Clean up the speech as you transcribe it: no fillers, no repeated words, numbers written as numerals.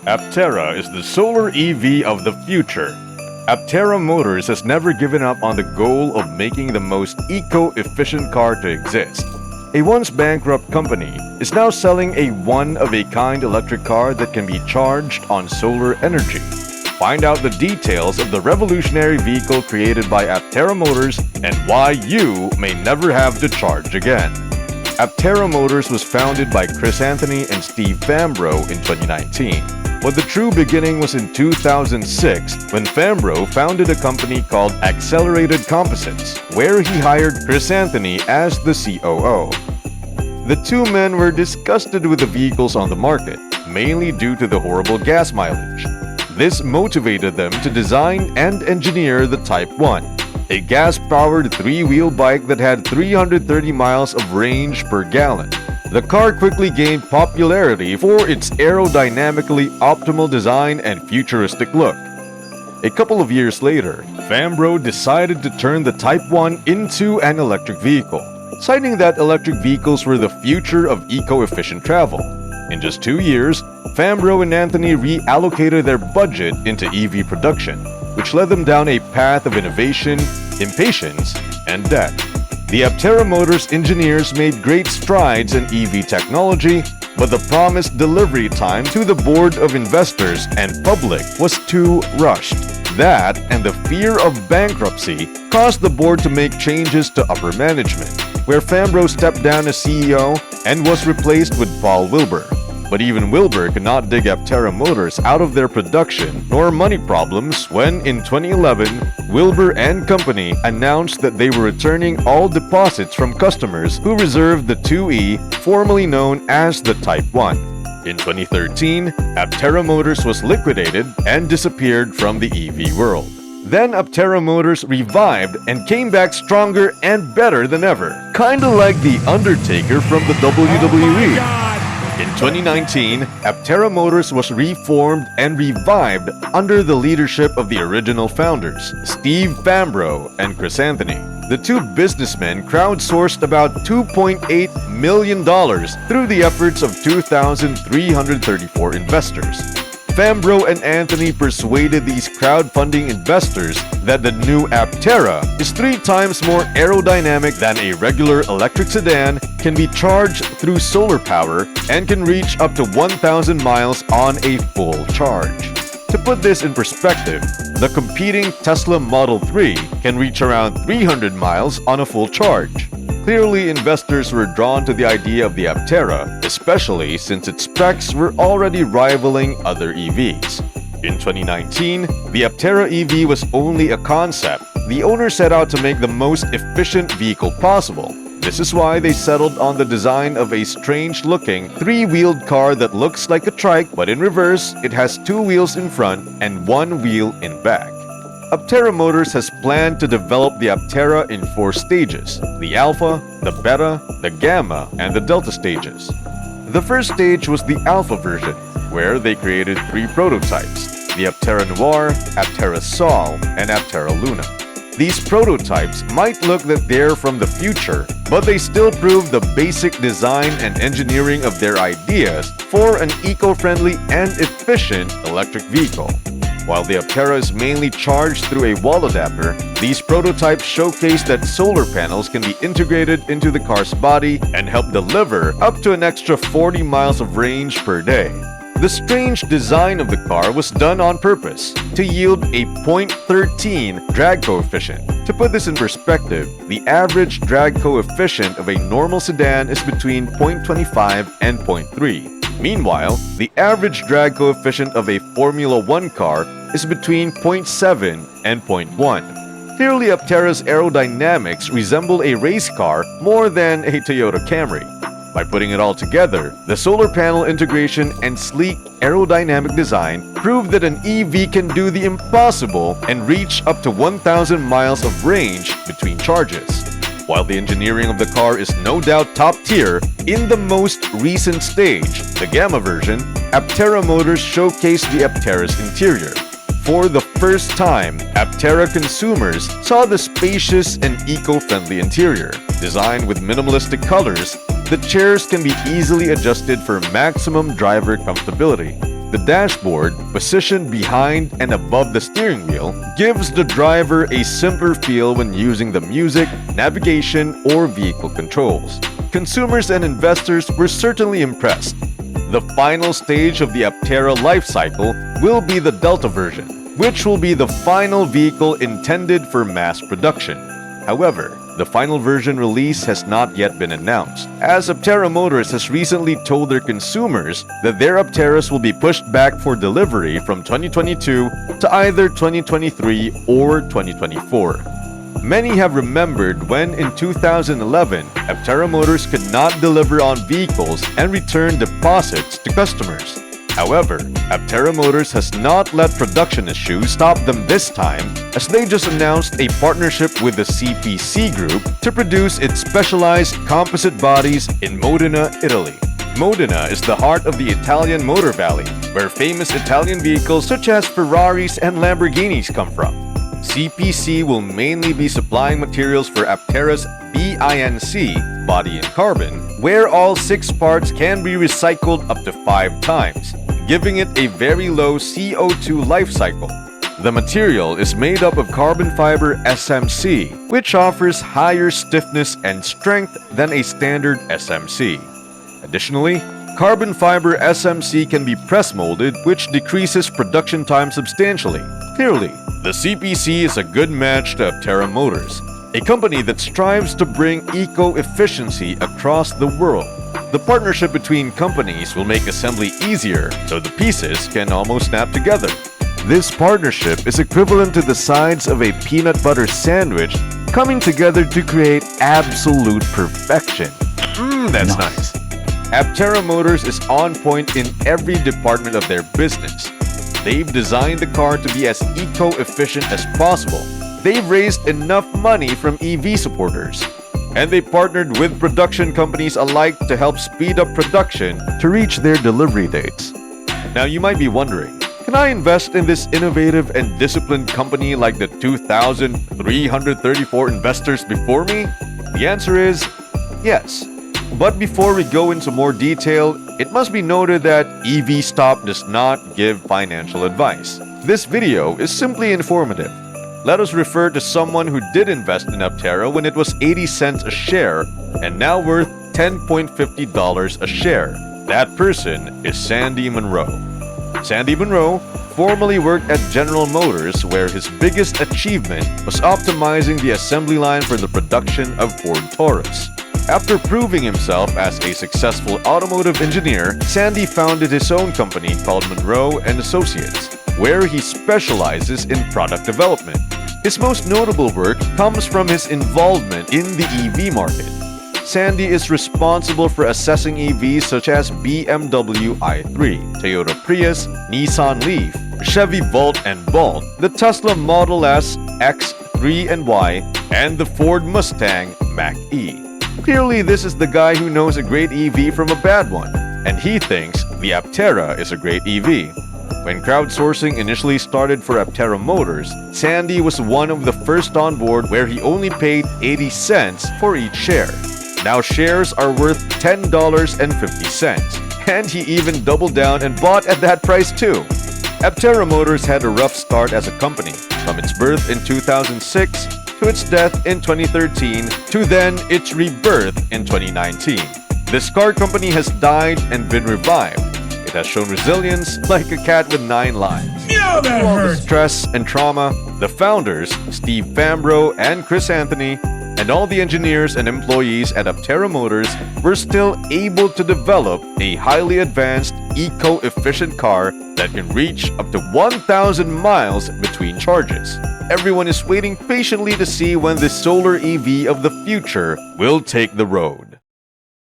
Aptera is the solar EV of the future. Aptera Motors has never given up on the goal of making the most eco-efficient car to exist. A once bankrupt company is now selling a one-of-a-kind electric car that can be charged on solar energy. Find out the details of the revolutionary vehicle created by Aptera Motors and why you may never have to charge again. Aptera Motors was founded by Anthony and Steve Fambro in 2019. But the true beginning was in 2006 when Fambro founded a company called Accelerated Composites, where he hired Anthony as the COO. The two men were disgusted with the vehicles on the market, mainly due to the horrible gas mileage. This motivated them to design and engineer the Type 1, a gas-powered three-wheel bike that had 330 miles of range per gallon. The car quickly gained popularity for its aerodynamically optimal design and futuristic look. A couple of years later, Fambro decided to turn the Type 1 into an electric vehicle, citing that electric vehicles were the future of eco-efficient travel. In just 2 years, Fambro and Anthony reallocated their budget into EV production, which led them down a path of innovation, impatience, and debt. The Aptera Motors engineers made great strides in EV technology, but the promised delivery time to the board of investors and public was too rushed. That and the fear of bankruptcy caused the board to make changes to upper management, where Fambro stepped down as CEO and was replaced with Paul Wilbur. But even Wilbur could not dig Aptera Motors out of their production nor money problems when, in 2011, Wilbur and Company announced that they were returning all deposits from customers who reserved the 2E, formerly known as the Type 1. In 2013, Aptera Motors was liquidated and disappeared from the EV world. Then Aptera Motors revived and came back stronger and better than ever, kinda like The Undertaker from the WWE. In 2019, Aptera Motors was reformed and revived under the leadership of the original founders, Steve Fambro and Anthony. The two businessmen crowdsourced about $2.8 million through the efforts of 2,334 investors. Fambro and Anthony persuaded these crowdfunding investors that the new Aptera is 3 times more aerodynamic than a regular electric sedan, can be charged through solar power, and can reach up to 1,000 miles on a full charge. To put this in perspective, the competing Tesla Model 3 can reach around 300 miles on a full charge. Clearly, investors were drawn to the idea of the Aptera, especially since its specs were already rivaling other EVs. In 2019, the Aptera EV was only a concept. The owner set out to make the most efficient vehicle possible. This is why they settled on the design of a strange-looking, 3-wheeled car that looks like a trike, but in reverse, it has 2 wheels in front and 1 wheel in back. Aptera Motors has planned to develop the Aptera in 4 stages: the Alpha, the Beta, the Gamma, and the Delta stages. The first stage was the Alpha version, where they created 3 prototypes: the Aptera Noir, Aptera Sol, and Aptera Luna. These prototypes might look that they're from the future, but they still prove the basic design and engineering of their ideas for an eco-friendly and efficient electric vehicle. While the Aptera is mainly charged through a wall adapter, these prototypes showcase that solar panels can be integrated into the car's body and help deliver up to an extra 40 miles of range per day. The strange design of the car was done on purpose to yield a 0.13 drag coefficient. To put this in perspective, the average drag coefficient of a normal sedan is between 0.25 and 0.3. Meanwhile, the average drag coefficient of a Formula 1 car is between 0.7 and 0.1. Clearly, Aptera's aerodynamics resemble a race car more than a Toyota Camry. By putting it all together, the solar panel integration and sleek aerodynamic design prove that an EV can do the impossible and reach up to 1,000 miles of range between charges. While the engineering of the car is no doubt top tier, in the most recent stage, the Gamma version, Aptera Motors showcased the Aptera's interior. For the first time, Aptera consumers saw the spacious and eco-friendly interior. Designed with minimalistic colors, the chairs can be easily adjusted for maximum driver comfortability. The dashboard, positioned behind and above the steering wheel, gives the driver a simpler feel when using the music, navigation, or vehicle controls. Consumers and investors were certainly impressed. The final stage of the Aptera life cycle will be the Delta version, which will be the final vehicle intended for mass production. However, the final version release has not yet been announced, as Aptera Motors has recently told their consumers that their Apteras will be pushed back for delivery from 2022 to either 2023 or 2024. Many have remembered when in 2011, Aptera Motors could not deliver on vehicles and return deposits to customers. However, Aptera Motors has not let production issues stop them this time, as they just announced a partnership with the CPC Group to produce its specialized composite bodies in Modena, Italy. Modena is the heart of the Italian Motor Valley, where famous Italian vehicles such as Ferraris and Lamborghinis come from. CPC will mainly be supplying materials for Aptera's BINC, body in carbon, where all 6 parts can be recycled up to 5 times, giving it a very low CO2 life cycle. The material is made up of carbon fiber SMC, which offers higher stiffness and strength than a standard SMC. Additionally, carbon fiber SMC can be press molded, which decreases production time substantially. Clearly, the CPC is a good match to Aptera Motors, a company that strives to bring eco-efficiency across the world. The partnership between companies will make assembly easier, so the pieces can almost snap together. This partnership is equivalent to the sides of a peanut butter sandwich coming together to create absolute perfection. That's nice. Aptera Motors is on point in every department of their business. They've designed the car to be as eco-efficient as possible. They've raised enough money from EV supporters. And they partnered with production companies alike to help speed up production to reach their delivery dates. Now you might be wondering, can I invest in this innovative and disciplined company like the 2,334 investors before me? The answer is yes. But before we go into more detail, it must be noted that EV Stop does not give financial advice. This video is simply informative. Let us refer to someone who did invest in Aptera when it was 80 cents a share and now worth $10.50 a share. That person is Sandy Munro. Sandy Munro formerly worked at General Motors, where his biggest achievement was optimizing the assembly line for the production of Ford Taurus. After proving himself as a successful automotive engineer, Sandy founded his own company called Munro & Associates, where he specializes in product development. His most notable work comes from his involvement in the EV market. Sandy is responsible for assessing EVs such as BMW i3, Toyota Prius, Nissan Leaf, Chevy Volt and Bolt, the Tesla Model S, X, 3 and Y, and the Ford Mustang Mach-E. Clearly, this is the guy who knows a great EV from a bad one, and he thinks the Aptera is a great EV. When crowdsourcing initially started for Aptera Motors, Sandy was one of the first on board, where he only paid 80 cents for each share. Now shares are worth $10.50, and he even doubled down and bought at that price too. Aptera Motors had a rough start as a company, from its birth in 2006 to its death in 2013 to then its rebirth in 2019. This car company has died and been revived. It has shown resilience like a cat with 9 lives. Yeah, that Through all the hurt. stress and trauma, the founders, Steve Fambro and Chris Anthony, and all the engineers and employees at Aptera Motors were still able to develop a highly advanced, eco-efficient car that can reach up to 1,000 miles between charges. Everyone is waiting patiently to see when the solar EV of the future will take the road.